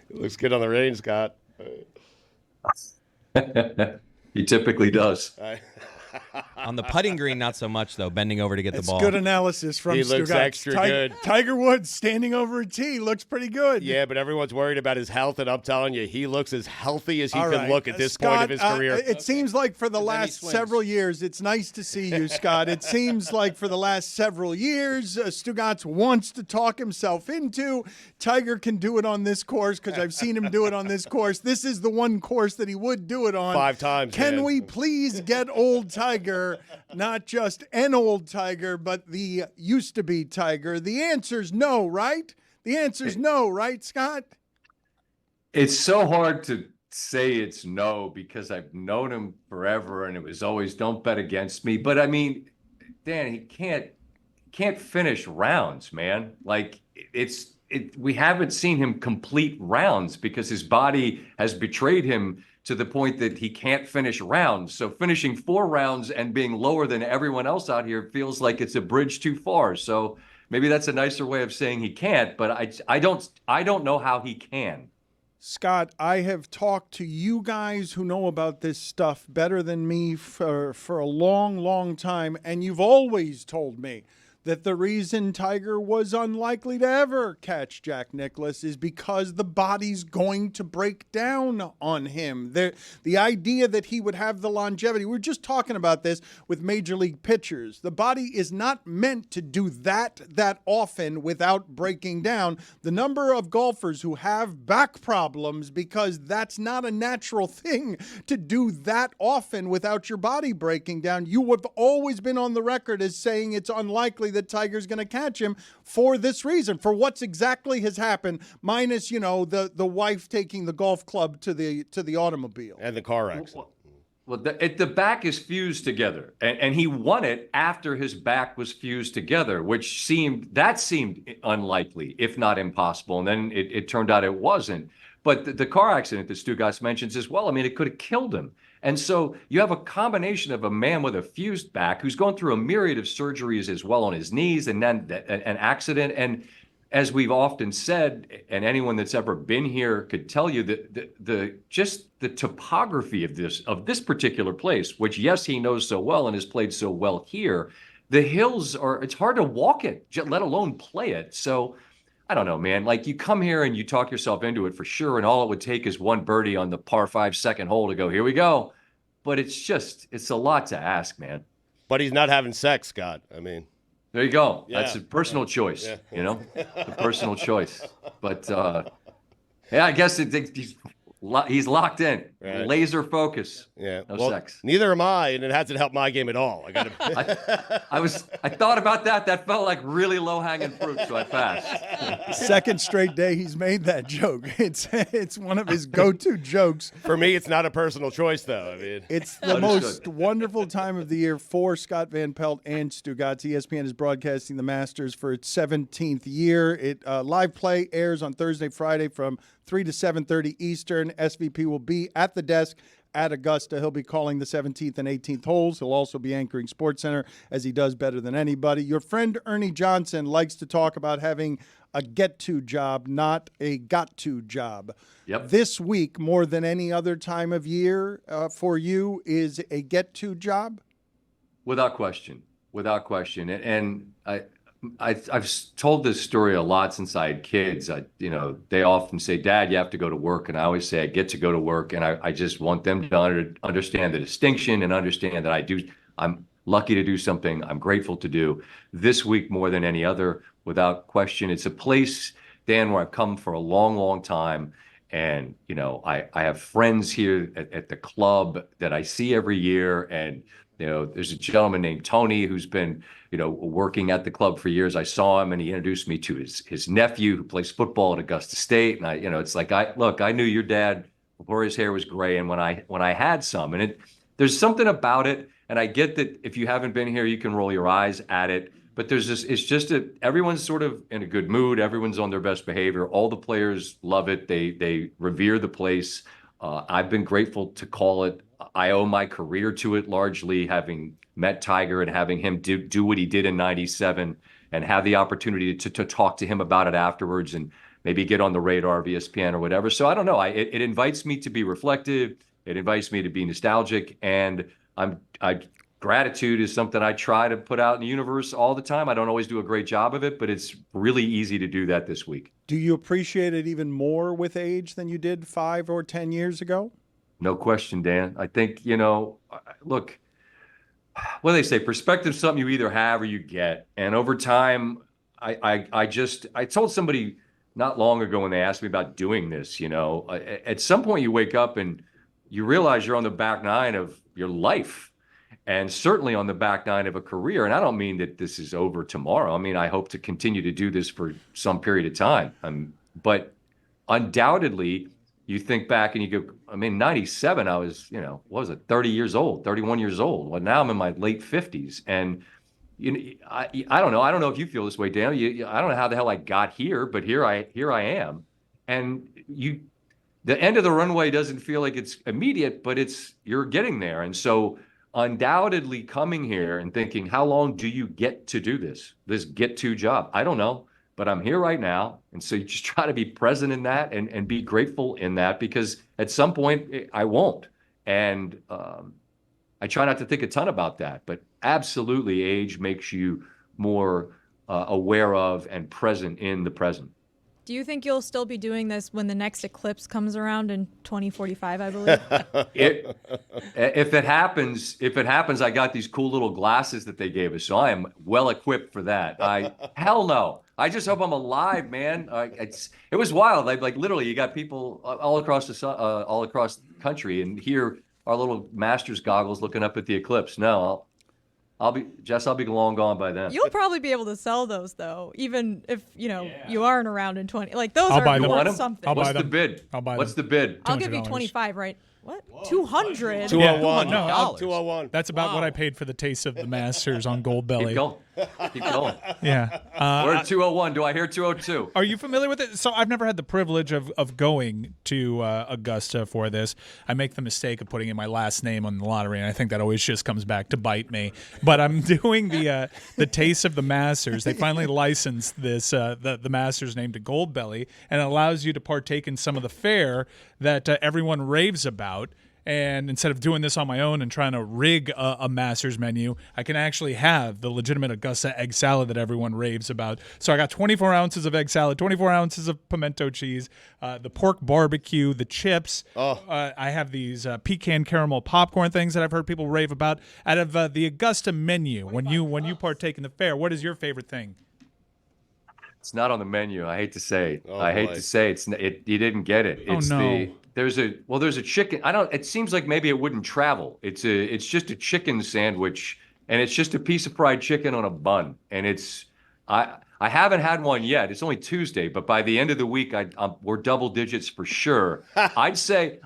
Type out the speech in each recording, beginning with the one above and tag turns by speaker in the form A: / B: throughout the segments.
A: Looks good on the range, Scott.
B: He typically does.
C: On the putting green, not so much, though, bending over to get the ball.
D: Good analysis from
A: He looks
D: Stugotz.
A: extra good.
D: Tiger Woods standing over a tee looks pretty good.
A: Yeah, but everyone's worried about his health, and I'm telling you, he looks as healthy as he
D: All
A: can
D: right.
A: look at this
D: Scott,
A: point of his career.
D: It seems like for the last several years, it's nice to see you, Scott. It seems like for the last several years, Stugotz wants to talk himself into. Tiger can do it on this course because I've seen him do it on this course. This is the one course that he would do it on.
A: 5 times.
D: Can
A: man.
D: we please get old Tiger, not just an old Tiger, but the used-to-be Tiger? The answer's no, right? The answer's no, right, Scott?
B: It's so hard to say it's no because I've known him forever, and it was always don't bet against me. But I mean, Dan, he can't finish rounds, man. Like we haven't seen him complete rounds because his body has betrayed him to the point that he can't finish rounds. So finishing 4 rounds and being lower than everyone else out here feels like it's a bridge too far. So maybe that's a nicer way of saying he can't, but I don't know how he can.
D: Scott, I have talked to you guys who know about this stuff better than me for a long, long time, and you've always told me that the reason Tiger was unlikely to ever catch Jack Nicklaus is because the body's going to break down on him. The idea that he would have the longevity, we were just talking about this with major league pitchers. The body is not meant to do that often without breaking down. The number of golfers who have back problems because that's not a natural thing to do that often without your body breaking down. You have always been on the record as saying it's unlikely that Tiger's going to catch him for this reason, for what's exactly has happened, minus, the wife taking the golf club to the automobile.
A: And the car accident.
B: Well, the back is fused together, and he won it after his back was fused together, which seemed unlikely, if not impossible. And then it turned out it wasn't. But the car accident that Stugotz mentions as well, I mean, it could have killed him. And so you have a combination of a man with a fused back who's going through a myriad of surgeries as well on his knees, and then an accident. And as we've often said, and anyone that's ever been here could tell you that the topography of this particular place, which yes, he knows so well and has played so well here, the hills it's hard to walk it, let alone play it. So I don't know, man. Like, you come here and you talk yourself into it for sure, and all it would take is one birdie on the par 5 second hole to go, here we go. But it's a lot to ask, man.
A: But he's not having sex, Scott. I mean,
B: there you go.
A: Yeah.
B: That's a personal choice,
A: Yeah.
B: a personal choice. But I guess he's locked in,
A: right.
B: Laser focus.
A: Yeah,
B: no sex.
A: Neither am I, and it hasn't helped my game at all.
B: I thought about that. That felt like really low hanging fruit, so I passed.
D: Second straight day he's made that joke. It's one of his go-to jokes.
A: For me, it's not a personal choice, though. I mean,
D: it's the most wonderful time of the year for Scott Van Pelt and Stugotz. ESPN is broadcasting the Masters for its 17th year. It live play airs on Thursday, Friday from 3 to 7:30 Eastern. SVP will be at the desk at Augusta. He'll be calling the 17th and 18th holes. He'll also be anchoring SportsCenter, as he does better than anybody. Your friend Ernie Johnson likes to talk about having a get-to job, not a got-to job.
B: Yep.
D: This week, more than any other time of year for you, is a get-to job?
B: Without question. And I've told this story a lot since I had kids. They often say, Dad, you have to go to work. And I always say I get to go to work. And I just want them to understand the distinction and understand that I'm lucky to do something I'm grateful to do. This week, more than any other, without question, it's a place, Dan, where I've come for a long, long time. And, I have friends here at the club that I see every year. And, there's a gentleman named Tony who's been, working at the club for years. I saw him and he introduced me to his nephew who plays football at Augusta State. And it's like, I knew your dad before his hair was gray. And when I had some, and there's something about it. And I get that if you haven't been here, you can roll your eyes at it. But everyone's sort of in a good mood. Everyone's on their best behavior. All the players love it. They revere the place. I've been grateful to call it. I owe my career to it largely, having met Tiger and having him do what he did in '97 and have the opportunity to talk to him about it afterwards and maybe get on the radar of ESPN or whatever. So I don't know. It invites me to be reflective. It invites me to be nostalgic, and gratitude is something I try to put out in the universe all the time. I don't always do a great job of it, but it's really easy to do that this week.
D: Do you appreciate it even more with age than you did 5 or 10 years ago?
B: No question, Dan. I think, look, what do they say? Perspective is something you either have or you get. And over time, I told somebody not long ago when they asked me about doing this, at some point you wake up and you realize you're on the back nine of your life. And certainly on the back nine of a career. And I don't mean that this is over tomorrow. I mean, I hope to continue to do this for some period of time. But undoubtedly, you think back and you go, 97, I was, 30 years old, 31 years old. Well, now I'm in my late 50s. And I don't know. I don't know if you feel this way, Dan. I don't know how the hell I got here, but here I am. And the end of the runway doesn't feel like it's immediate, but you're getting there. And so undoubtedly coming here and thinking, how long do you get to do this get to job? I don't know, but I'm here right now. And so you just try to be present in that and be grateful in that, because at some point I won't. And I try not to think a ton about that, but absolutely age makes you more aware of and present in the present.
E: Do you think you'll still be doing this when the next eclipse comes around in 2045, I believe?
B: If it happens, I got these cool little glasses that they gave us, so I am well equipped for that. Hell no. I just hope I'm alive, man. It was wild. Like literally, you got people all across the country, and here our little master's goggles looking up at the eclipse. No, I'll be long gone by then.
E: You'll probably be able to sell those though, even if you aren't around in 20. Like those
F: I'll
E: are
F: buy them.
E: worth something.
B: What's the bid?
F: I'll buy
B: What's
F: them.
B: the bid?
E: I'll give you
F: $200.
E: 25, right? What? 200?
A: 201.
F: No,
A: 201.
F: That's about what I paid for the taste of the Masters on Gold Belly.
B: Keep going. Keep going.
F: Yeah.
B: We're at 201. Do I hear 202?
F: Are you familiar with it? So I've never had the privilege of going to Augusta for this. I make the mistake of putting in my last name on the lottery, and I think that always just comes back to bite me. But I'm doing the Taste of the Masters. They finally licensed this the Masters name to Gold Belly, and it allows you to partake in some of the fare that everyone raves about. And instead of doing this on my own and trying to rig a Masters menu, I can actually have the legitimate Augusta egg salad that everyone raves about. So I got 24 ounces of egg salad, 24 ounces of pimento cheese, the pork barbecue, the chips. I have these pecan caramel popcorn things that I've heard people rave about. Out of the Augusta menu, when you partake in the fare, what is your favorite thing?
B: It's not on the menu. I hate to say.
A: Oh,
B: I hate
A: boy.
B: to say you didn't get it. It's
F: no.
B: There's a chicken. It seems like maybe it wouldn't travel. It's just a chicken sandwich, and it's just a piece of fried chicken on a bun. And I haven't had one yet. It's only Tuesday, but by the end of the week, we're double digits for sure. I'd say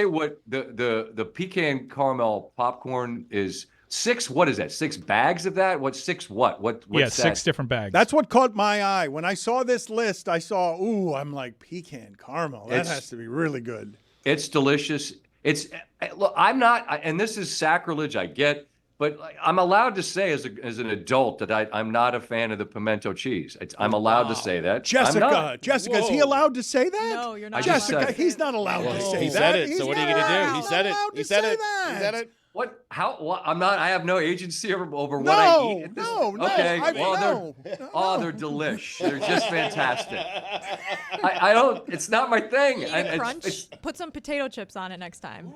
B: what the pecan caramel popcorn is. 6, what is that? 6 bags of that? What's 6 what? What's
F: Yeah,
B: that?
F: 6 different bags.
D: That's what caught my eye. When I saw this list, I saw, I'm like, pecan caramel. That has to be really good.
B: It's delicious. Look, I'm not, and this is sacrilege, I get, but I'm allowed to say as an adult that I'm not a fan of the pimento cheese. I'm allowed to say that.
D: Jessica, is he allowed to say that?
E: No, you're not.
B: I just
D: Jessica,
B: said-
D: he's not allowed to say
A: He
D: that.
A: said it.
D: He's
A: So what are you
D: not
A: going to do? He said it.
D: allowed
A: He
D: to
A: said
D: say
A: it.
D: that.
A: He said it.
B: What? How? What, I'm not. I have no agency over what I eat. at this-
D: No.
B: Okay.
D: No.
B: They're delish. They're just fantastic. I don't. It's not my thing.
E: Eat a crunch. Put some potato chips on it next time.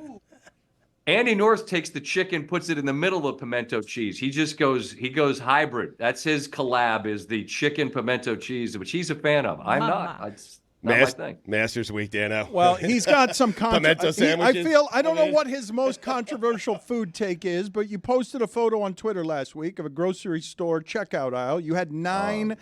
B: Andy North takes the chicken, puts it in the middle of pimento cheese. He goes hybrid. That's his collab, is the chicken pimento cheese, which he's a fan of. I'm not. It's not my thing.
A: Masters Week, Dano.
D: Well, he's got some
A: Pimento
D: I
A: sandwiches.
D: don't know what his most controversial food take is, but you posted a photo on Twitter last week of a grocery store checkout aisle. You had nine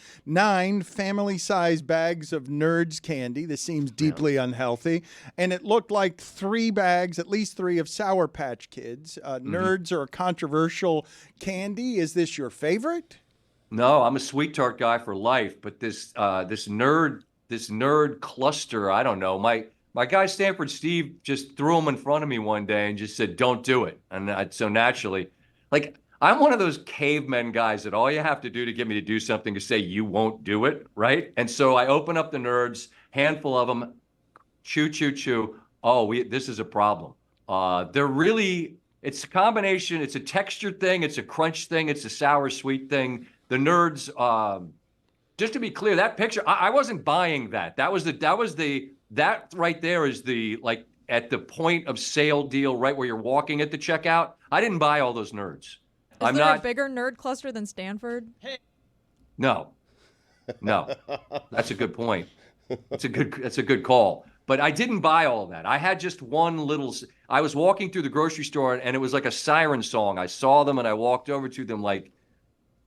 D: family-sized bags of Nerds candy. This seems deeply unhealthy. And it looked like 3 bags, at least 3, of Sour Patch Kids. Nerds are a controversial candy. Is this your favorite?
B: No, I'm a sweet tart guy for life, but this nerd cluster, I don't know. My guy Stanford Steve just threw them in front of me one day and just said, "Don't do it." And so naturally, like, I'm one of those cavemen guys that all you have to do to get me to do something is say you won't do it, right? And so I open up the Nerds handful of them, chew, chew, chew. Oh, this is a problem. They're really, it's a combination. It's a texture thing. It's a crunch thing. It's a sour, sweet thing. The nerds, just to be clear, that picture, I wasn't buying that. That right there is the, like, at the point of sale deal, right where you're walking at the checkout. I didn't buy all those nerds.
E: Is there a bigger nerd cluster than Stanford?
B: No. That's a good point. That's a good call. But I didn't buy all of that. I had just one little, I was walking through the grocery store and it was like a siren song. I saw them and I walked over to them like,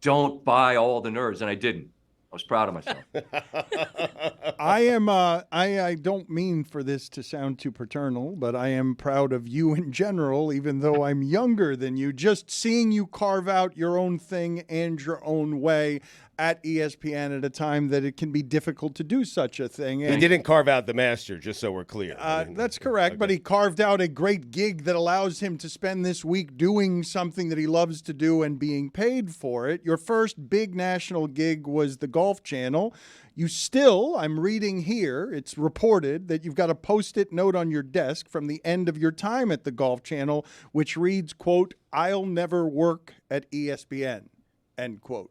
B: don't buy all the nerds. And I didn't. I was proud of myself.
D: I don't mean for this to sound too paternal, but I am proud of you in general, even though I'm younger than you. Just seeing you carve out your own thing and your own way at ESPN at a time that it can be difficult to do such a thing.
A: He didn't carve out the master, just so we're clear.
D: That's correct, okay. But he carved out a great gig that allows him to spend this week doing something that he loves to do and being paid for it. Your first big national gig was the Golf Channel. You still, I'm reading here, it's reported that you've got a Post-it note on your desk from the end of your time at the Golf Channel, which reads, quote, "I'll never work at ESPN," end quote.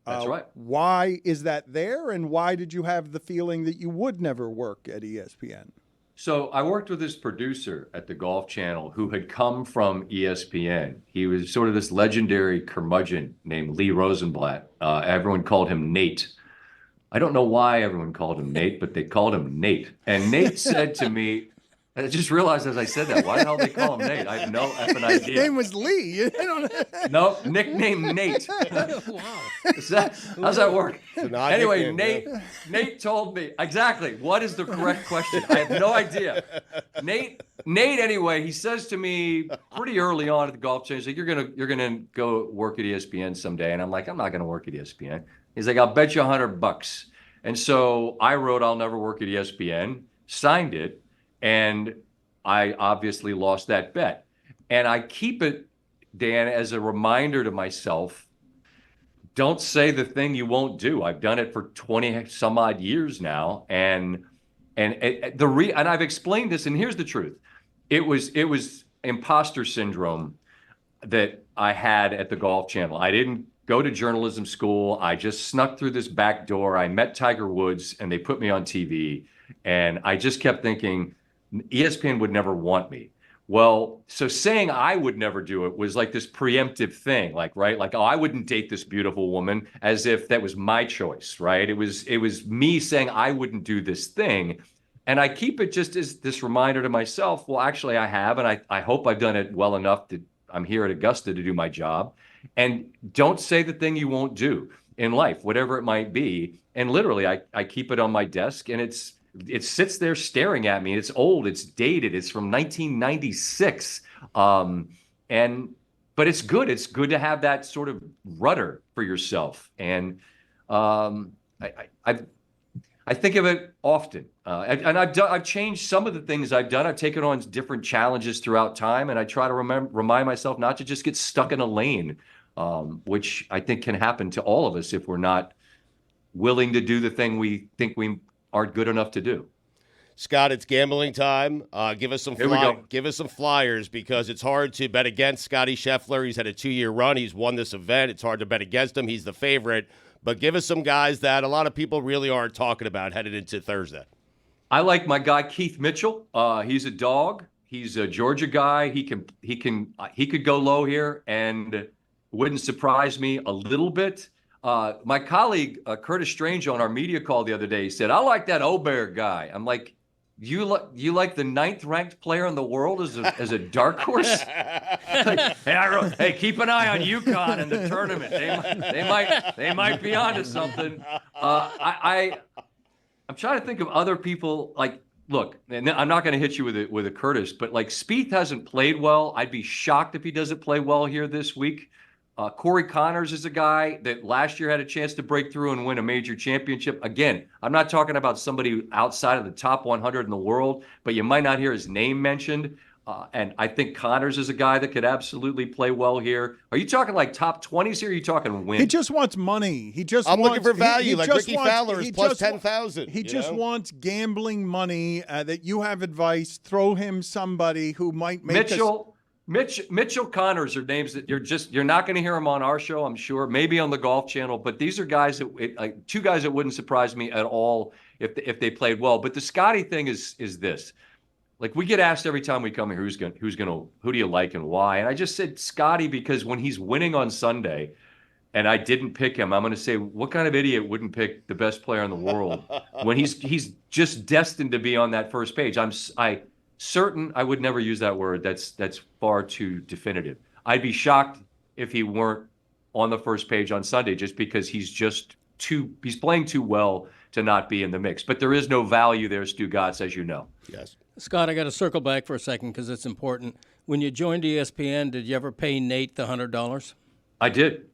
B: That's right.
D: Why is that there, and why did you have the feeling that you would never work at ESPN?
B: So I worked with this producer at the Golf Channel who had come from ESPN. He was sort of this legendary curmudgeon named Lee Rosenblatt. Everyone called him Nate. I don't know why everyone called him Nate, but they called him Nate. And Nate said to me, I just realized as I said that, why the hell did they call him Nate? I have no effing idea.
D: His name was Lee.
B: No, nickname Nate.
A: Wow.
B: How's that work? Anyway,
A: nickname,
B: Nate told me, exactly, what is the correct question? I have no idea. Nate, anyway, he says to me pretty early on at the Golf Channel, he's like, you're gonna go work at ESPN someday. And I'm like, I'm not gonna work at ESPN. He's like, I'll bet you $100. And so I wrote, I'll never work at ESPN, signed it, and I obviously lost that bet. And I keep it, Dan, as a reminder to myself, don't say the thing you won't do. I've done it for 20 some odd years now. And I've explained this, and here's the truth. It was imposter syndrome that I had at the Golf Channel. I didn't go to journalism school. I just snuck through this back door. I met Tiger Woods and they put me on TV. And I just kept thinking, ESPN would never want me. Well, so saying I would never do it was like this preemptive thing, like, right? Like, oh, I wouldn't date this beautiful woman, as if that was my choice, right? It was me saying I wouldn't do this thing. And I keep it just as this reminder to myself, well, actually I have, and I hope I've done it well enough that I'm here at Augusta to do my job. And don't say the thing you won't do in life, whatever it might be. And literally, I keep it on my desk, and it sits there staring at me. It's old. It's dated. It's from 1996. But it's good. It's good to have that sort of rudder for yourself. And I think of it often. And I've changed some of the things I've done. I've taken on different challenges throughout time, and I try to remind myself not to just get stuck in a lane, which I think can happen to all of us if we're not willing to do the thing we think we aren't good enough to do.
A: Scott, it's gambling time. Give us some flyers, because it's hard to bet against Scotty Scheffler. He's had a 2-year run. He's won this event. It's hard to bet against him. He's the favorite. But give us some guys that a lot of people really aren't talking about headed into Thursday.
B: I like my guy Keith Mitchell. He's a dog. He's a Georgia guy. He could go low here, and it wouldn't surprise me a little bit. My colleague Curtis Strange on our media call the other day, he said, "I like that Obear guy." I'm like, you like the 9th ranked player in the world as a dark horse? Hey, keep an eye on UConn in the tournament. They might be onto something. I'm trying to think of other people. Like, look, and I'm not going to hit you with a Curtis, but like Spieth hasn't played well. I'd be shocked if he doesn't play well here this week. Corey Connors is a guy that last year had a chance to break through and win a major championship. Again, I'm not talking about somebody outside of the top 100 in the world, but you might not hear his name mentioned. And I think Connors is a guy that could absolutely play well here. Are you talking like top 20s here? Or are you talking wins?
D: He just wants money.
A: I'm looking for value, like Ricky Fowler is plus 10,000.
D: He just wants gambling money that you have advice. Throw him somebody who might make
B: Mitchell Connors are names that you're not going to hear them on our show, I'm sure, maybe on the Golf Channel, but these are guys that two guys that wouldn't surprise me at all if they played well. But the Scotty thing is this. Like, we get asked every time we come here, who do you like and why? And I just said Scotty because when he's winning on Sunday and I didn't pick him, I'm going to say, what kind of idiot wouldn't pick the best player in the world when he's just destined to be on that first page? I certain I would never use that word. That's far too definitive. I'd be shocked if he weren't on the first page on Sunday just because he's playing too well to not be in the mix. But there is no value there, Stugotz, as you know.
A: Yes.
G: Scott, I got to circle back for a second because it's important. When you joined ESPN, did you ever pay Nate the $100?
B: I did.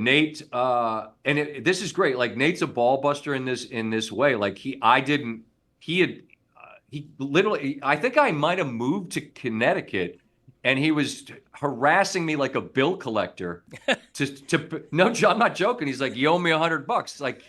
B: Nate, and this is great. Like, Nate's a ball buster in this way. Like, he literally, I think I might have moved to Connecticut and he was harassing me like a bill collector no, I'm not joking. He's like, you owe me $100. Like,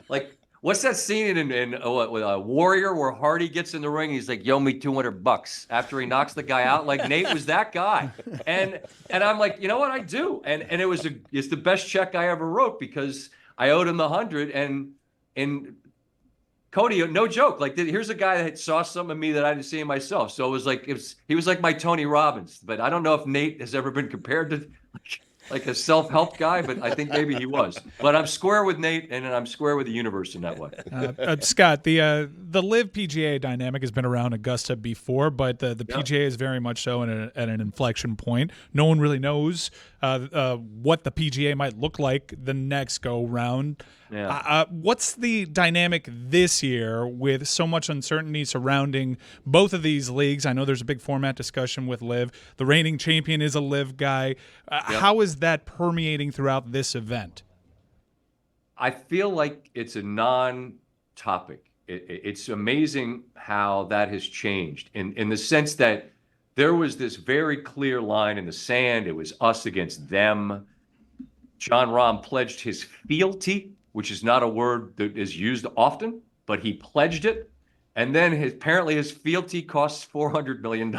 B: like, what's that scene in Warrior where Hardy gets in the ring? He's like, you owe me $200 after he knocks the guy out. Like, Nate was that guy. And I'm like, you know what? I do. And it's the best check I ever wrote because I owed him the 100 and Cody, no joke. Like, here's a guy that saw something in me that I didn't see in myself. So he was like my Tony Robbins. But I don't know if Nate has ever been compared to like a self-help guy, but I think maybe he was. But I'm square with Nate, and I'm square with the universe in that way.
F: Scott, the Live PGA dynamic has been around Augusta before, but the PGA is very much so at an inflection point. No one really knows what the PGA might look like the next go round.
B: Yeah.
F: What's the dynamic this year with so much uncertainty surrounding both of these leagues? I know there's a big format discussion with Live. The reigning champion is a Live guy. How is that permeating throughout this event?
B: I feel like it's a non-topic. It's amazing how that has changed in the sense that there was this very clear line in the sand. It was us against them. John Rahm pledged his fealty, which is not a word that is used often, but he pledged it. And then apparently his fealty costs $400 million.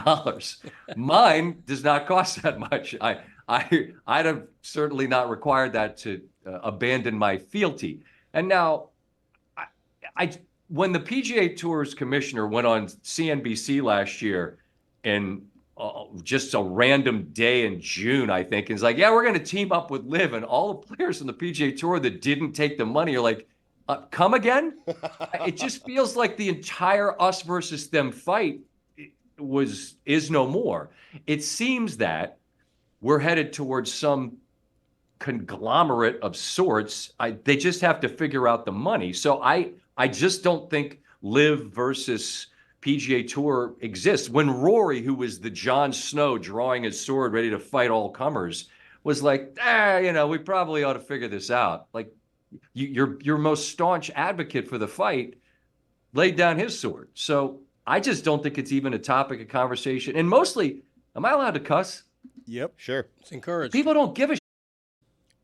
B: Mine does not cost that much. I'd have certainly not required that to abandon my fealty. And now, when the PGA Tour's commissioner went on CNBC last year and just a random day in June, I think, and is like, yeah, we're going to team up with Liv, and all the players in the PGA Tour that didn't take the money are like, come again? It just feels like the entire us versus them fight is no more. It seems that we're headed towards some conglomerate of sorts. They just have to figure out the money. So I just don't think Liv versus PGA Tour exists. When Rory, who was the Jon Snow drawing his sword ready to fight all comers, was like, we probably ought to figure this out. Like, your most staunch advocate for the fight laid down his sword. So I just don't think it's even a topic of conversation. And mostly, am I allowed to cuss?
D: Yep.
A: Sure.
G: It's encouraged.
B: People don't give a shit.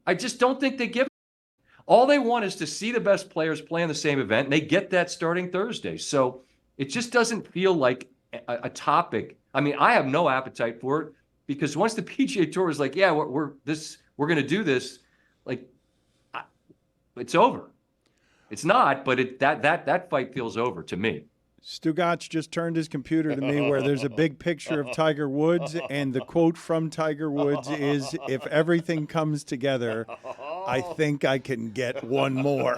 B: I just don't think they give a shit. All they want is to see the best players play in the same event, and they get that starting Thursday. So it just doesn't feel like a topic. I mean, I have no appetite for it because once the PGA Tour is like, yeah, we're going to do this, like, it's over. It's not, but that fight feels over to me.
D: Stugotz just turned his computer to me where there's a big picture of Tiger Woods, and the quote from Tiger Woods is, if everything comes together, I think I can get one more.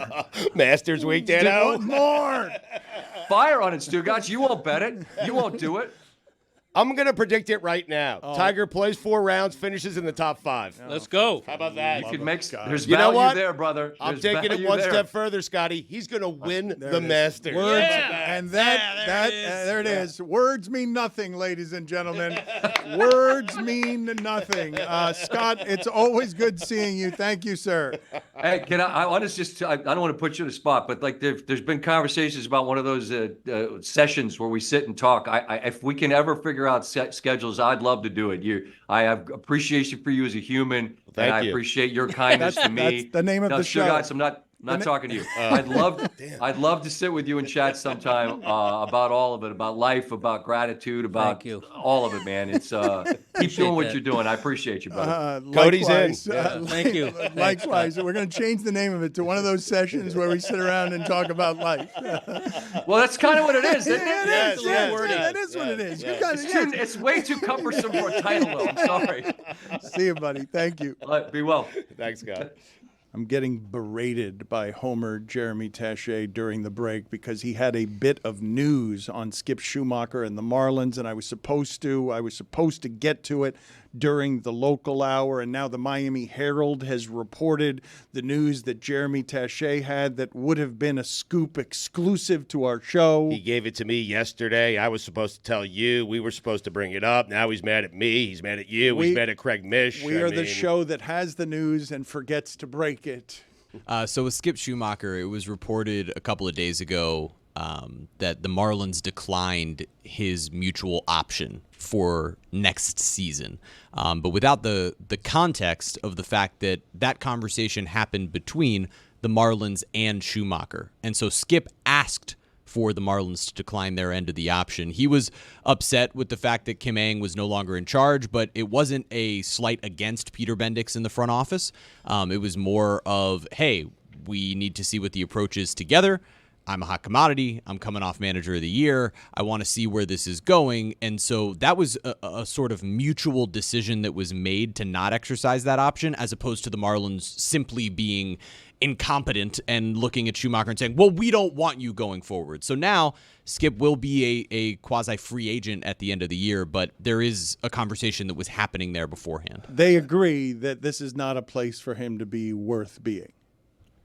A: Masters Week, Dano.
D: One more.
B: Fire on it, Stugotz. You won't bet it. You won't do it.
A: I'm going to predict it right now. Tiger plays 4 rounds, finishes in the top 5.
G: Let's go.
A: How about that?
B: You could make. There's
A: You know
B: value
A: what?
B: there, brother.
A: I'm
B: There's
A: taking it
B: value
A: one
B: there.
A: step further, Scotty. He's going to win the
D: it is.
A: Masters.
D: Words,
A: Yeah.
D: and there it is. Words mean nothing, ladies and gentlemen. Words mean nothing. Scott, it's always good seeing you. Thank you, sir.
B: Hey, I want to just, I don't want to put you in a spot, but like there's been conversations about one of those sessions where we sit and talk. If we can ever figure out schedules, I'd love to do it. I have appreciation for you as a human, and I appreciate your kindness to me.
D: That's the name of the show.
B: Stugotz, I'm not talking to you. I'd love to sit with you and chat sometime about all of it, about life, about gratitude, about all of it, man. It's keep doing what you're doing. I appreciate you, brother.
A: Cody's in.
G: Thank you.
D: Likewise. We're going to change the name of it to one of those sessions where we sit around and talk about life.
B: Well, that's kind of what it is, isn't it?
A: Yes, yes,
D: That is what it is. You got it.
B: It's way too cumbersome for a title, though. I'm sorry.
D: See you, buddy. Thank you.
B: Be well.
A: Thanks, Scott.
D: I'm getting berated by Homer Jeremy Taché during the break because he had a bit of news on Skip Schumaker and the Marlins, and I was supposed to get to it during the local hour, and now the Miami Herald has reported the news that Jeremy Taché had that would have been a scoop exclusive to our show.
A: He gave it to me yesterday. I was supposed to tell you. We were supposed to bring it up. Now he's mad at me. He's mad at you. He's mad at Craig Mish.
D: We are the show that has the news and forgets to break it.
C: So with Skip Schumaker, it was reported a couple of days ago that the Marlins declined his mutual option for next season. But without the context of the fact that conversation happened between the Marlins and Schumaker. And so Skip asked for the Marlins to decline their end of the option. He was upset with the fact that Kim Ng was no longer in charge, but it wasn't a slight against Peter Bendix in the front office. It was more of, hey, we need to see what the approach is together. I'm a hot commodity. I'm coming off manager of the year. I want to see where this is going. And so that was a sort of mutual decision that was made to not exercise that option, as opposed to the Marlins simply being incompetent and looking at Schumaker and saying, well, we don't want you going forward. So now Skip will be a quasi-free agent at the end of the year, but there is a conversation that was happening there beforehand.
D: They agree that this is not a place for him to be worth being.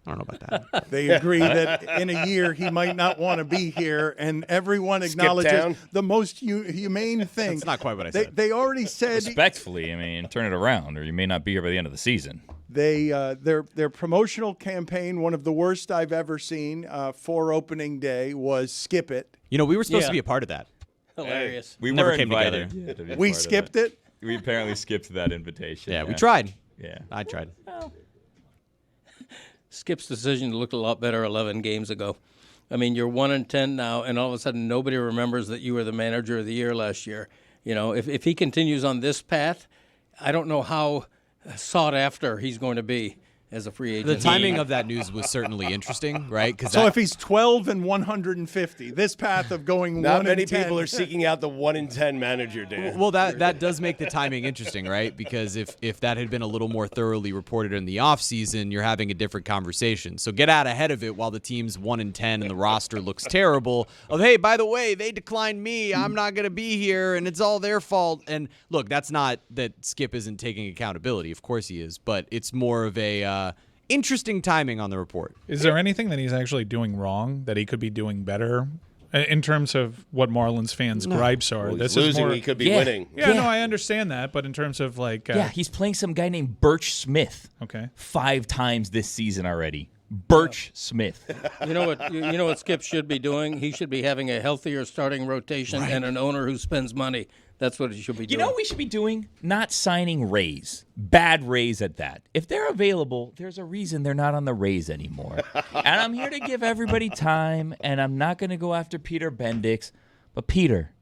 C: I don't know about that.
D: They agree that in a year he might not want to be here, and everyone acknowledges the most humane thing.
C: That's not quite what I said.
D: They already said
H: respectfully. I mean, turn it around, or you may not be here by the end of the season.
D: Their promotional campaign, one of the worst I've ever seen for opening day, was skip it.
C: You know, we were supposed to be a part of that.
G: Hilarious.
H: We
C: Never
H: were
C: came
H: invited.
C: together.
H: to be
D: We
H: part of
D: skipped
H: that.
D: it.
H: We apparently skipped that invitation.
C: Yeah, we tried.
H: Yeah,
C: I tried.
G: Skip's decision looked a lot better 11 games ago. I mean, you're 1-10 now, and all of a sudden nobody remembers that you were the manager of the year last year. You know, if he continues on this path, I don't know how sought after he's going to be as a free agent.
C: The timing of that news was certainly interesting, right?
D: So if he's 12 and 150, this path of going
A: Not
D: 1
A: many
D: and 10.
A: people are seeking out the 1-in-10 manager, Dan.
C: Well, that does make the timing interesting, right? Because if that had been a little more thoroughly reported in the offseason, you're having a different conversation. So get out ahead of it while the team's 1-10 and the roster looks terrible. Of, hey, by the way, they declined me. I'm not going to be here, and it's all their fault. And look, that's not that Skip isn't taking accountability. Of course he is. But it's more of a interesting timing on the report.
F: Is there anything that he's actually doing wrong that he could be doing better in terms of what Marlins fans' gripes are?
A: Well,
F: this
A: he's
F: is
A: losing,
F: more,
A: he could be winning.
F: Yeah, no, I understand that, but in terms of like,
H: yeah, he's playing some guy named Birch Smith.
F: Okay,
H: 5 times this season already. Birch Smith.
G: You know what Skip should be doing? He should be having a healthier starting rotation and an owner who spends money. That's what he should be doing.
H: You know what we should be doing? Not signing Rays. Bad Rays at that. If they're available, there's a reason they're not on the Rays anymore. And I'm here to give everybody time, and I'm not going to go after Peter Bendix. But, Peter,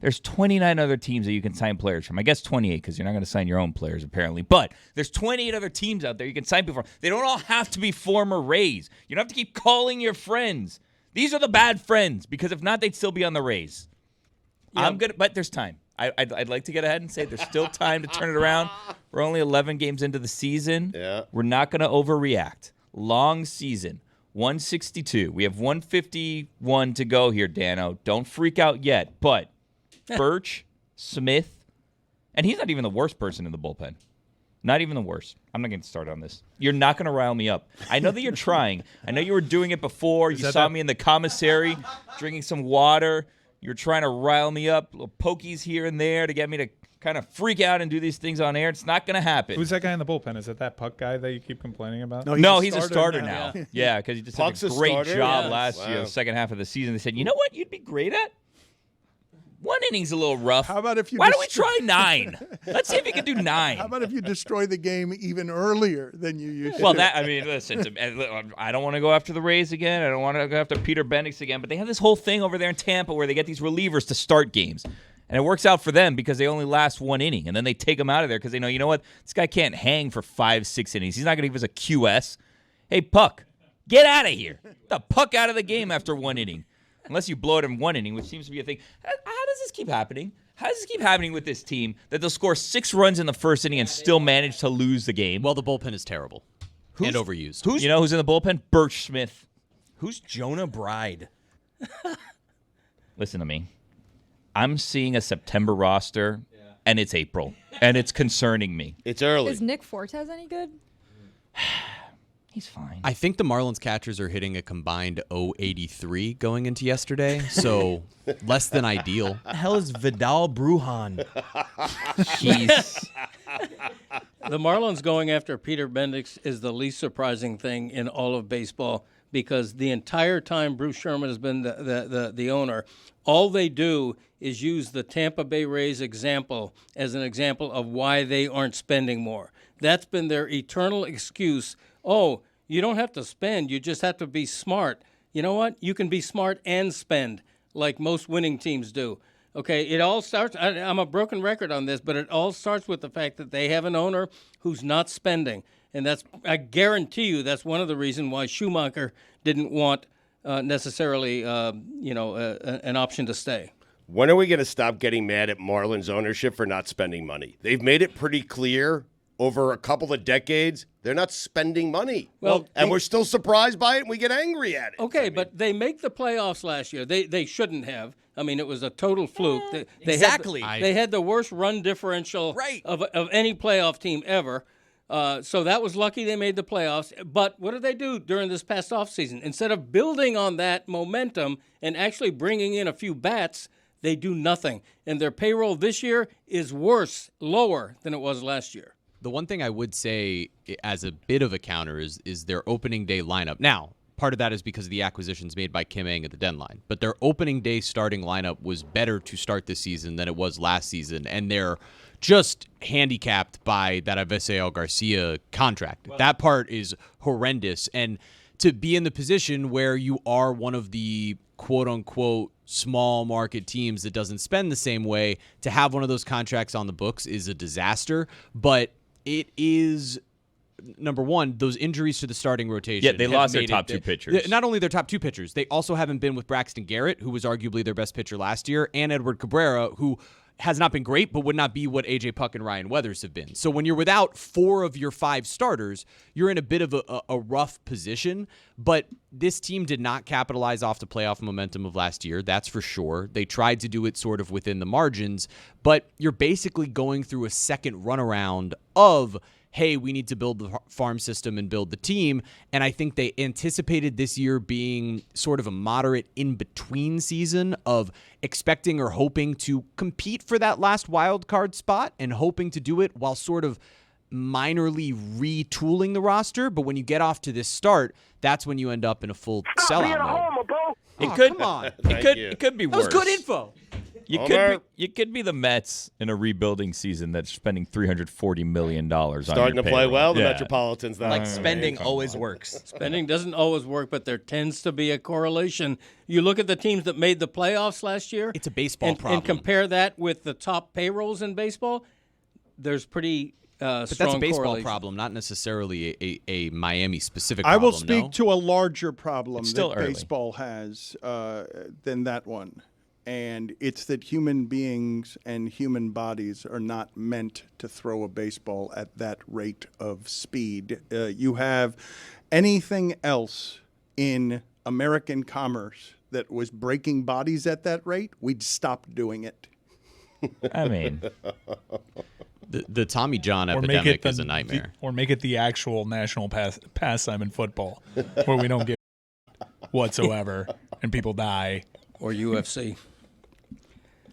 H: there's 29 other teams that you can sign players from. I guess 28 because you're not going to sign your own players, apparently. But there's 28 other teams out there you can sign people from. They don't all have to be former Rays. You don't have to keep calling your friends. These are the bad friends, because if not, they'd still be on the Rays. Yeah. But there's time. I'd like to get ahead and say there's still time to turn it around. We're only 11 games into the season.
A: Yeah.
H: We're not going to overreact. Long season, 162. We have 151 to go here, Dano. Don't freak out yet. But Birch, Smith, and he's not even the worst person in the bullpen. Not even the worst. I'm not going to start on this. You're not going to rile me up. I know that you're trying. I know you were doing it before. You saw me in the commissary drinking some water. You're trying to rile me up, little pokies here and there to get me to kind of freak out and do these things on air. It's not going to happen.
F: Who's that guy in the bullpen? Is it that Puck guy that you keep complaining about?
H: No, he's a starter now. Yeah, because he just
A: Puck's
H: did a
A: a
H: great
A: starter?
H: job
A: Yeah.
H: last year, the second half of the season. They said, you know what you'd be great at? One inning's a little rough.
D: How about if you
H: Why don't we try 9? Let's see if we can do 9.
D: How about if you destroy the game even earlier than you used to?
H: Well, listen, I don't want to go after the Rays again. I don't want to go after Peter Bendix again. But they have this whole thing over there in Tampa where they get these relievers to start games. And it works out for them because they only last 1 inning. And then they take them out of there because they know, you know what? This guy can't hang for 5-6 innings. He's not going to give us a QS. Hey, Puck, get out of here. Get the Puck out of the game after 1 inning. Unless you blow it in 1 inning, which seems to be a thing. How does this keep happening? How does this keep happening with this team that they'll score 6 runs in the first inning and still manage to lose the game?
C: Well, the bullpen is terrible and overused.
H: You know who's in the bullpen? Birch Smith.
G: Who's Jonah Bride?
H: Listen to me. I'm seeing a September roster, and it's April, and it's concerning me.
A: It's early.
E: Is Nick Fortes any good?
H: He's fine.
C: I think the Marlins catchers are hitting a combined 083 going into yesterday, so less than ideal.
G: The hell is Vidal Brujan?
H: He's
G: The Marlins going after Peter Bendix is the least surprising thing in all of baseball because the entire time Bruce Sherman has been the owner, all they do is use the Tampa Bay Rays example as an example of why they aren't spending more. That's been their eternal excuse. Oh, you don't have to spend. You just have to be smart. You know what? You can be smart and spend like most winning teams do. Okay, it all starts, I'm a broken record on this, but it all starts with the fact that they have an owner who's not spending. And that's, I guarantee you, that's one of the reasons why Schumaker didn't want necessarily, an option to stay.
A: When are we going to stop getting mad at Marlins ownership for not spending money? They've made it pretty clear over a couple of decades they're not spending money. And we're still surprised by it, and we get angry at it.
G: Okay, but they make the playoffs last year. They shouldn't have. I mean, it was a total fluke. They
H: exactly.
G: They had the worst run differential of any playoff team ever. So that was lucky they made the playoffs. But what did they do during this past offseason? Instead of building on that momentum and actually bringing in a few bats, they do nothing. And their payroll this year is worse, lower than it was last year.
C: The one thing I would say as a bit of a counter is their opening day lineup. Now, part of that is because of the acquisitions made by Kim Ng at the deadline. But their opening day starting lineup was better to start this season than it was last season. And they're just handicapped by that Avisail Garcia contract. That part is horrendous. And to be in the position where you are one of the quote-unquote small market teams that doesn't spend the same way, to have one of those contracts on the books is a disaster. But it is, number one, those injuries to the starting rotation.
H: Yeah, they lost their top 2 pitchers.
C: Not only their top 2 pitchers, they also haven't been with Braxton Garrett, who was arguably their best pitcher last year, and Edward Cabrera, who has not been great, but would not be what A.J. Puck and Ryan Weathers have been. So when you're without 4 of your 5 starters, you're in a bit of a rough position. But this team did not capitalize off the playoff momentum of last year, that's for sure. They tried to do it sort of within the margins, but you're basically going through a second runaround of, hey, we need to build the farm system and build the team. And I think they anticipated this year being sort of a moderate in-between season of expecting or hoping to compete for that last wild card spot and hoping to do it while sort of minorly retooling the roster. But when you get off to this start, that's when you end up in a full sellout mode.
H: Come on. It could be worse.
C: That was good info.
H: You could be the Mets in a rebuilding season that's spending $340 million on
A: Starting
H: your
A: to play
H: payroll.
A: well, the Metropolitans. Now.
I: Like spending always works.
G: Spending doesn't always work, but there tends to be a correlation. You look at the teams that made the playoffs last year.
C: It's a baseball problem.
G: And compare that with the top payrolls in baseball. There's pretty
C: but
G: strong
C: that's a baseball
G: correlation.
C: problem, not necessarily a Miami-specific problem.
D: I will speak to a larger problem that
H: early.
D: baseball has than that one. And it's that human beings and human bodies are not meant to throw a baseball at that rate of speed. You have anything else in American commerce that was breaking bodies at that rate, we'd stop doing it.
H: I mean,
C: The Tommy John epidemic is a nightmare.
F: Or make it the actual national pastime in football, where we don't give whatsoever and people die.
G: Or UFC.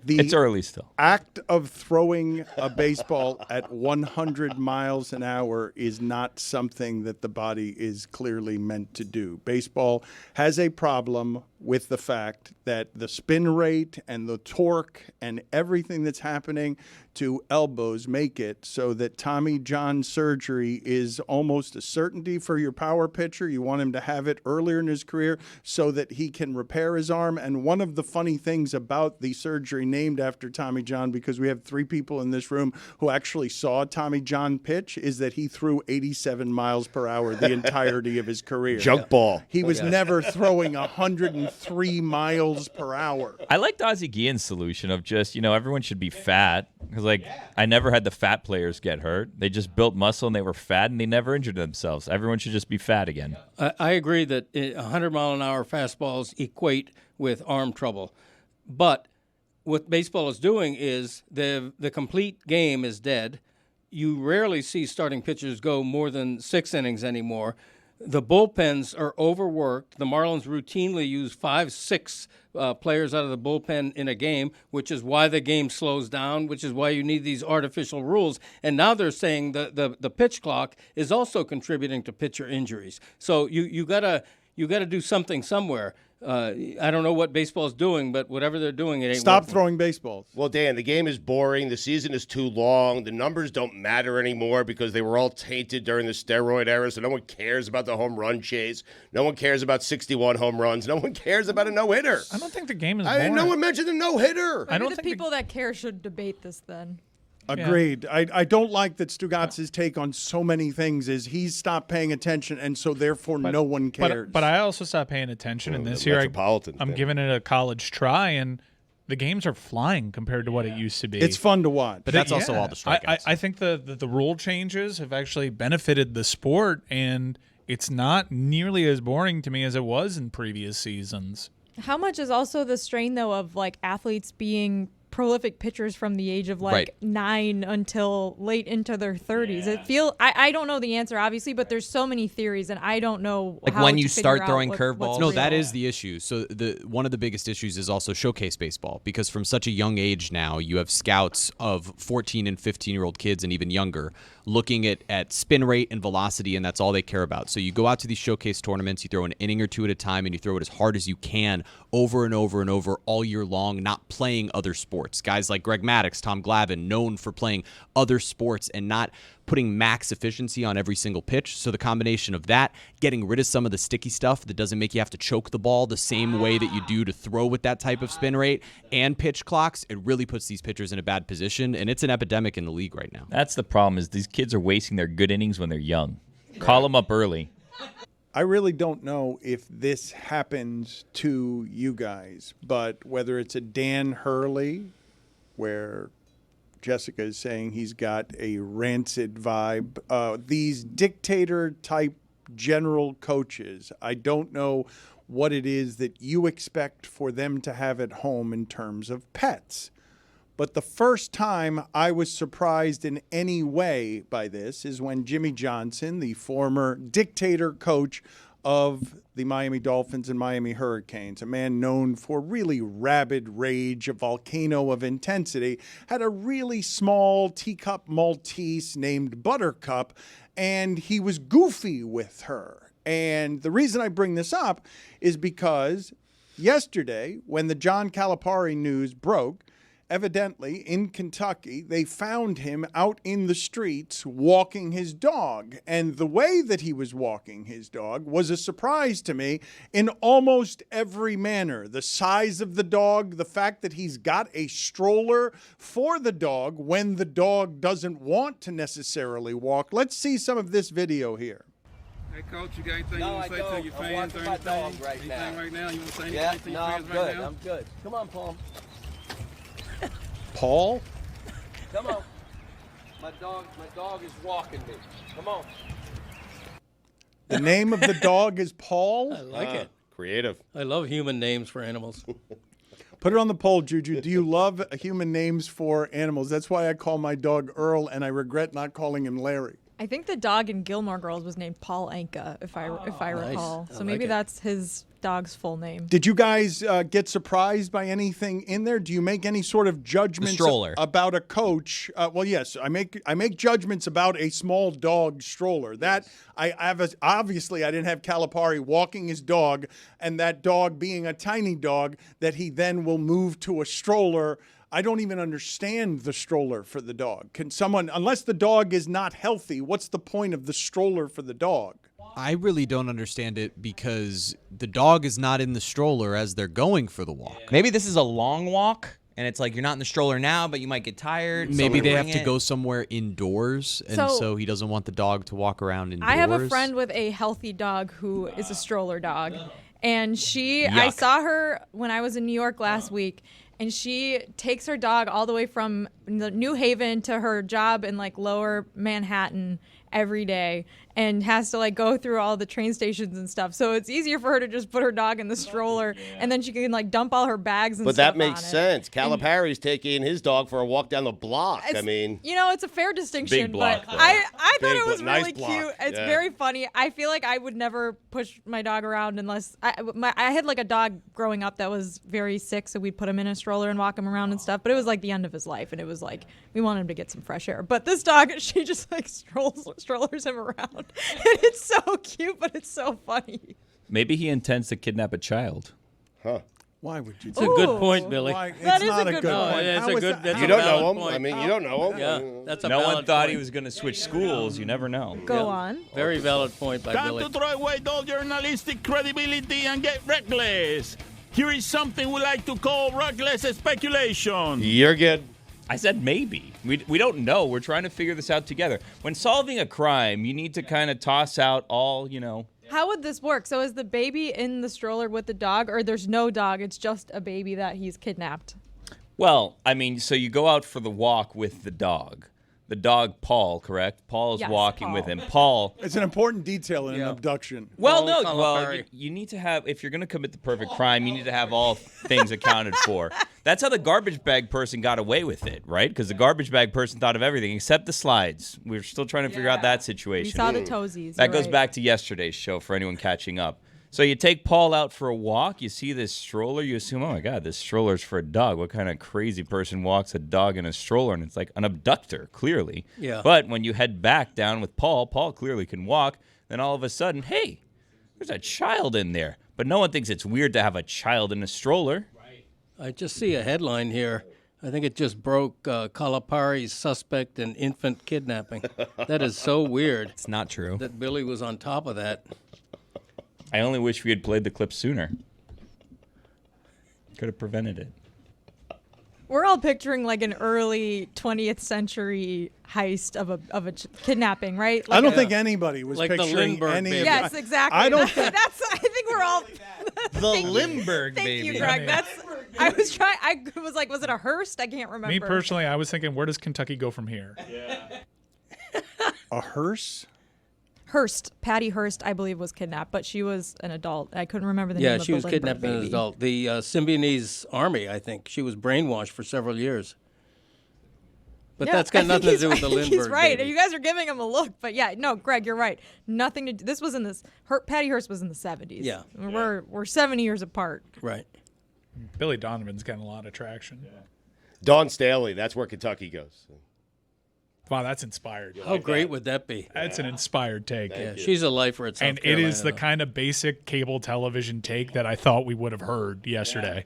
H: It's early still.
D: Act of throwing a baseball at 100 miles an hour is not something that the body is clearly meant to do. Baseball has a problem with the fact that the spin rate and the torque and everything that's happening to elbows make it so that Tommy John surgery is almost a certainty for your power pitcher. You want him to have it earlier in his career so that he can repair his arm. And one of the funny things about the surgery named after Tommy John, because we have 3 people in this room who actually saw Tommy John pitch, is that he threw 87 miles per hour the entirety of his career.
A: Junk ball.
D: He was never throwing 103 miles per hour.
H: I liked Ozzie Guillen's solution of just, everyone should be fat. Because, I never had the fat players get hurt. They just built muscle and they were fat and they never injured themselves. Everyone should just be fat again.
G: I agree that 100-mile-an-hour fastballs equate with arm trouble. But what baseball is doing is the complete game is dead. You rarely see starting pitchers go more than 6 innings anymore. The bullpens are overworked. The Marlins routinely use 5-6 players out of the bullpen in a game, which is why the game slows down, which is why you need these artificial rules. And now they're saying the pitch clock is also contributing to pitcher injuries. So you gotta do something somewhere. I don't know what baseball's doing, but whatever they're doing, it ain't
D: Stop
G: working.
D: throwing baseballs.
A: Well, Dan, the game is boring. The season is too long. The numbers don't matter anymore because they were all tainted during the steroid era, so no one cares about the home run chase. No one cares about 61 home runs. No one cares about a no-hitter.
F: I don't think the game is boring.
A: No one mentioned the no-hitter.
F: I don't
E: Maybe the
F: think
E: people that care should debate this then.
D: Agreed. Yeah. I don't like that Stugotz's take on so many things is he's stopped paying attention, and so therefore no one cares.
F: But I also stopped paying attention, and this year I'm giving it a college try, and the games are flying compared to what it used to be.
D: It's fun to watch.
C: But that's also all the strikeouts.
F: I think the rule changes have actually benefited the sport, and it's not nearly as boring to me as it was in previous seasons.
E: How much is also the strain, though, of athletes being prolific pitchers from the age of 9 until late into their 30s? I don't know the answer, obviously, but there's so many theories, and I don't know how
C: when
E: to
C: you
E: figure
C: start
E: out
C: throwing
E: what's
C: curveballs.
E: real.
C: No, that is the issue. So one of the biggest issues is also showcase baseball, because from such a young age now, you have scouts of 14 and 15-year-old kids and even younger looking at spin rate and velocity, and that's all they care about. So you go out to these showcase tournaments, you throw an inning or two at a time, and you throw it as hard as you can over and over and over all year long, not playing other sports. Guys like Greg Maddux, Tom Glavine, known for playing other sports and not putting max efficiency on every single pitch. So the combination of that, getting rid of some of the sticky stuff that doesn't make you have to choke the ball the same way that you do to throw with that type of spin rate, and pitch clocks, it really puts these pitchers in a bad position, and it's an epidemic in the league right now.
H: That's the problem, is these kids are wasting their good innings when they're young. Call them up early.
D: I really don't know if this happens to you guys, but whether it's a Dan Hurley, where Jessica is saying he's got a rancid vibe, these dictator-type general coaches, I don't know what it is that you expect for them to have at home in terms of pets. But the first time I was surprised in any way by this is when Jimmy Johnson, the former dictator coach of the Miami Dolphins and Miami Hurricanes, a man known for really rabid rage, a volcano of intensity, had a really small teacup Maltese named Buttercup, and he was goofy with her. And the reason I bring this up is because yesterday, when the John Calipari news broke, evidently, in Kentucky, they found him out in the streets walking his dog. And the way that he was walking his dog was a surprise to me in almost every manner. The size of the dog, the fact that he's got a stroller for the dog when the dog doesn't want to necessarily walk. Let's see some of this video here.
I: Hey, Coach, you got anything you want to say to your fans or anything? Anything right now? You want to say anything to your fans right now?
J: I'm good. Come on, Paul.
D: Paul?
J: Come on. My dog is walking me. Come on.
D: The name of the dog is Paul?
G: I like it.
A: Creative.
G: I love human names for animals.
D: Put it on the poll, Juju. Do you love human names for animals? That's why I call my dog Earl, and I regret not calling him Larry.
E: I think the dog in Gilmore Girls was named Paul Anka, if I recall. So maybe that's his dog's full name.
D: Did you guys get surprised by anything in there? Do you make any sort of judgments about a coach? Well, yes, I make judgments about a small dog stroller. That obviously I didn't have Calipari walking his dog, and that dog being a tiny dog that he then will move to a stroller. I don't even understand the stroller for the dog. Can someone, unless the dog is not healthy, what's the point of the stroller for the dog?
C: I really don't understand it because the dog is not in the stroller as they're going for the walk.
H: Maybe this is a long walk, and it's like you're not in the stroller now, but you might get tired.
C: Maybe they have to go somewhere indoors, and so he doesn't want the dog to walk around indoors.
E: I have a friend with a healthy dog who is a stroller dog. And I saw her when I was in New York last week, and she takes her dog all the way from the New Haven to her job in like lower Manhattan every day and has to like go through all the train stations and stuff. So it's easier for her to just put her dog in the stroller and then she can like dump all her bags and stuff.
A: But that makes sense. Calipari's taking his dog for a walk down the block. I mean,
E: it's a fair distinction.
H: Big block,
E: but I thought it was
A: nice
E: really
A: block.
E: cute. It's very funny. I feel like I would never push my dog around unless I had like a dog growing up that was very sick, so we'd put him in a stroller and walk him around and stuff. But it was like the end of his life, and it was like we wanted him to get some fresh air. But this dog, she just like strollers him around, and it's so cute, but it's so funny.
H: Maybe he intends to kidnap a child.
A: Huh.
D: Why would you?
G: It's a good point, Billy.
E: That is
D: not
E: a
D: a
E: good
D: good
E: point.
D: point.
G: It's a good. That's
A: You
G: a
A: don't
G: valid
A: know him.
G: point.
A: I mean, you don't know him.
G: Yeah, that's a
H: No
G: valid
H: one thought
G: point.
H: he was going to switch schools. You never know.
E: Go on.
G: Very valid point by Billy.
K: Time to throw away all journalistic credibility and get reckless. Here is something we like to call reckless speculation.
A: You're good.
H: I said maybe. We don't know. We're trying to figure this out together. When solving a crime, you need to kind of toss out all,
E: How would this work? So is the baby in the stroller with the dog, or there's no dog, it's just a baby that he's kidnapped?
H: Well, I mean, so you go out for the walk with the dog. The dog, Paul, correct? Paul is walking
E: Paul.
H: with him. Paul.
D: It's an important detail in an abduction.
H: Well,
G: Paul
H: no. Well,
G: Calipari.
H: you need to have, if you're going to commit the perfect crime, you need to have all things accounted for. That's how the garbage bag person got away with it, right? Because the garbage bag person thought of everything except the slides. We're still trying to figure out that situation.
E: We saw the toesies.
H: That goes back to yesterday's show for anyone catching up. So you take Paul out for a walk, you see this stroller, you assume, oh my God, this stroller's for a dog. What kind of crazy person walks a dog in a stroller? And it's like an abductor, clearly.
G: Yeah.
H: But when you head back down with Paul clearly can walk, then all of a sudden, hey, there's a child in there. But no one thinks it's weird to have a child in a stroller.
G: I just see a headline here. I think it just broke Calipari's suspect in infant kidnapping. That is so weird
C: It's not true.
G: that Billy was on top of that.
H: I only wish we had played the clip sooner. Could have prevented it.
E: We're all picturing like an early 20th century heist of a kidnapping, right? Like
D: I don't think anybody was
G: Like the
D: picturing
G: Lindbergh
D: any
G: baby.
D: of
E: Yes, exactly.
D: I don't
E: I think we're all.
C: The Limburg
E: Thank
C: baby.
E: you, Greg. I was like, was it a Hearst? I can't remember.
F: Me personally, I was thinking, where does Kentucky go from here?
D: a hearse.
E: Hearst, Patty Hearst, I believe, was kidnapped, but she was an adult. I couldn't remember the name
G: Yeah,
E: of
G: she
E: the
G: was
E: Lindbergh
G: kidnapped as an
E: baby.
G: adult. The Symbionese army, I think. She was brainwashed for several years. But
E: Yeah,
G: that's got
E: I
G: nothing
E: think
G: to do with the
E: I think
G: Lindbergh
E: He's right.
G: baby.
E: You guys are giving him a look, but yeah, no, Greg, you're right. Nothing to do. This was in this. Patty Hearst was in the 70s.
G: Yeah.
E: We're 70 years apart.
G: Right.
F: Billy Donovan's getting a lot of traction.
A: Dawn Staley, that's where Kentucky goes.
F: Wow, that's inspired.
G: How great would that be?
F: That's an inspired take.
G: Yeah, she's a lifer at South
F: And it
G: Carolina,
F: is the
G: though.
F: kind of basic cable television take that I thought we would have heard yesterday.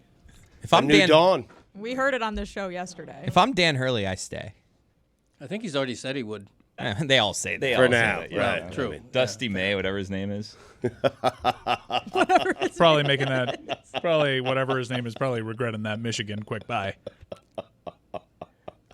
C: If I'm
A: New
C: Dan,
A: Dawn.
E: We heard it on the show yesterday.
C: if I'm Dan Hurley, I stay.
G: I think he's already said he would.
C: They all say that.
A: For now,
H: Yeah,
A: right.
G: True.
H: Dusty May, whatever his name is.
F: Probably making that, probably whatever his name is, probably regretting that Michigan quick bye.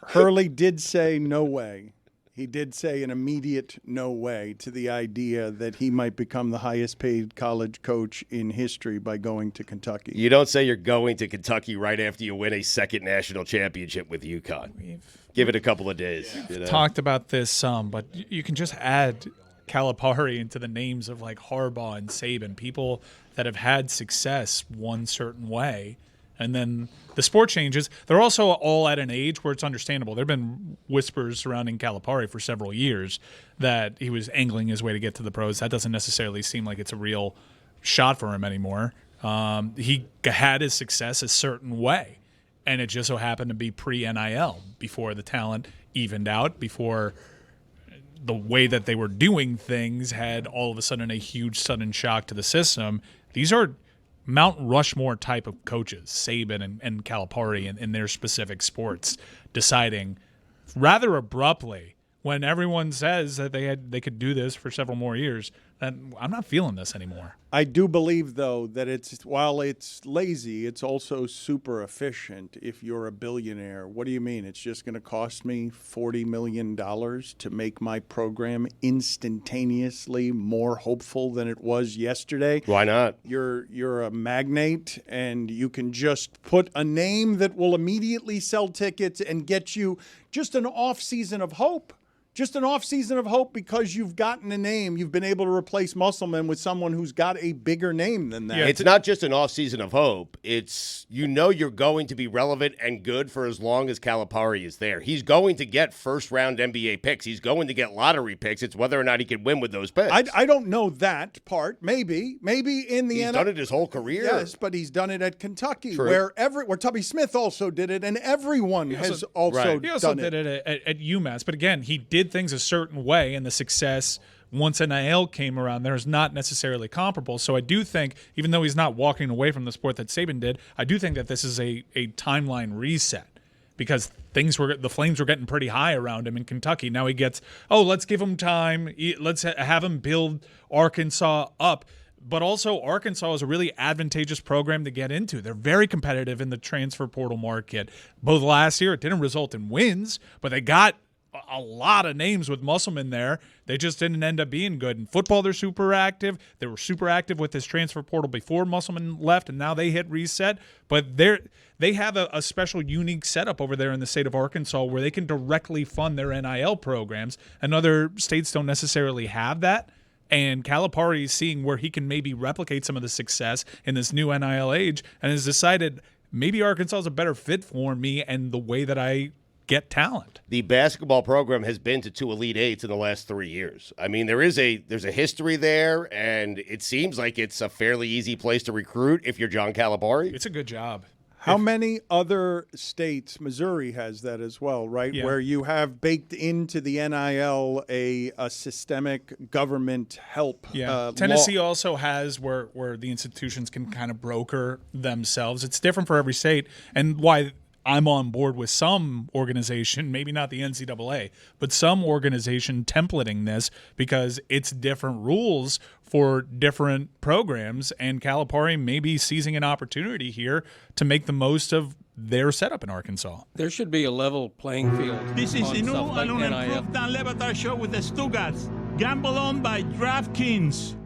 D: Hurley did say no way. He did say an immediate no way to the idea that he might become the highest paid college coach in history by going to Kentucky.
A: You don't say you're going to Kentucky right after you win a second national championship with UConn. Give it a couple of days. You know?
F: Talked about this some, but you can just add Calipari into the names of like Harbaugh and Saban, people that have had success one certain way. And then the sport changes. They're also all at an age where it's understandable. There have been whispers surrounding Calipari for several years that he was angling his way to get to the pros. That doesn't necessarily seem like it's a real shot for him anymore. He had his success a certain way, and it just so happened to be pre-NIL, before the talent evened out, before the way that they were doing things had all of a sudden a huge sudden shock to the system. These are Mount Rushmore type of coaches, Saban and Calipari in their specific sports, deciding rather abruptly when everyone says that they could do this for several more years, that I'm not feeling this anymore.
D: I do believe, though, that while it's lazy, it's also super efficient if you're a billionaire. What do you mean? It's just going to cost me $40 million to make my program instantaneously more hopeful than it was yesterday?
A: Why not?
D: You're a magnate, and you can just put a name that will immediately sell tickets and get you just an off-season of hope. Just an off-season of hope because you've gotten a name. You've been able to replace Musselman with someone who's got a bigger name than that.
A: Yeah, it's not just an off-season of hope. It's, you're going to be relevant and good for as long as Calipari is there. He's going to get first-round NBA picks. He's going to get lottery picks. It's whether or not he can win with those picks.
D: I don't know that part. Maybe in the
A: He's done it his whole career.
D: Yes, but he's done it at Kentucky,
A: True.
D: where Tubby Smith also did it, and everyone has also done it.
F: He also did it at UMass. But again, he did things a certain way, and the success once NIL came around there is not necessarily comparable. So I do think, even though he's not walking away from the sport that Saban did, I do think that this is a timeline reset, because the flames were getting pretty high around him in Kentucky. Now he gets, let's give him time. Let's have him build Arkansas up. But also, Arkansas is a really advantageous program to get into. They're very competitive in the transfer portal market. Both last year, it didn't result in wins, but they got a lot of names with Musselman there. They just didn't end up being good. In football, they're super active. They were super active with this transfer portal before Musselman left, and now they hit reset. But they have a special, unique setup over there in the state of Arkansas where they can directly fund their NIL programs, and other states don't necessarily have that. And Calipari is seeing where he can maybe replicate some of the success in this new NIL age, and has decided maybe Arkansas is a better fit for me and the way that I get talent.
A: The basketball program has been to 2 Elite Eights in the last 3 years. I mean, there's a history there, and it seems like it's a fairly easy place to recruit if you're John Calipari.
F: It's a good job.
D: How many other states? Missouri has that as well, right?
F: Yeah.
D: Where you have baked into the NIL a systemic government help.
F: Yeah, Tennessee also has where the institutions can kind of broker themselves. It's different for every state, and why I'm on board with some organization, maybe not the NCAA, but some organization templating this, because it's different rules for different programs, and Calipari may be seizing an opportunity here to make the most of their setup in Arkansas.
G: There should be a level playing field.
K: This is the new
G: stuff like
K: and
G: NIL.
K: improved Dan Le Batard Show with the Stugotz. Gamble on by DraftKings.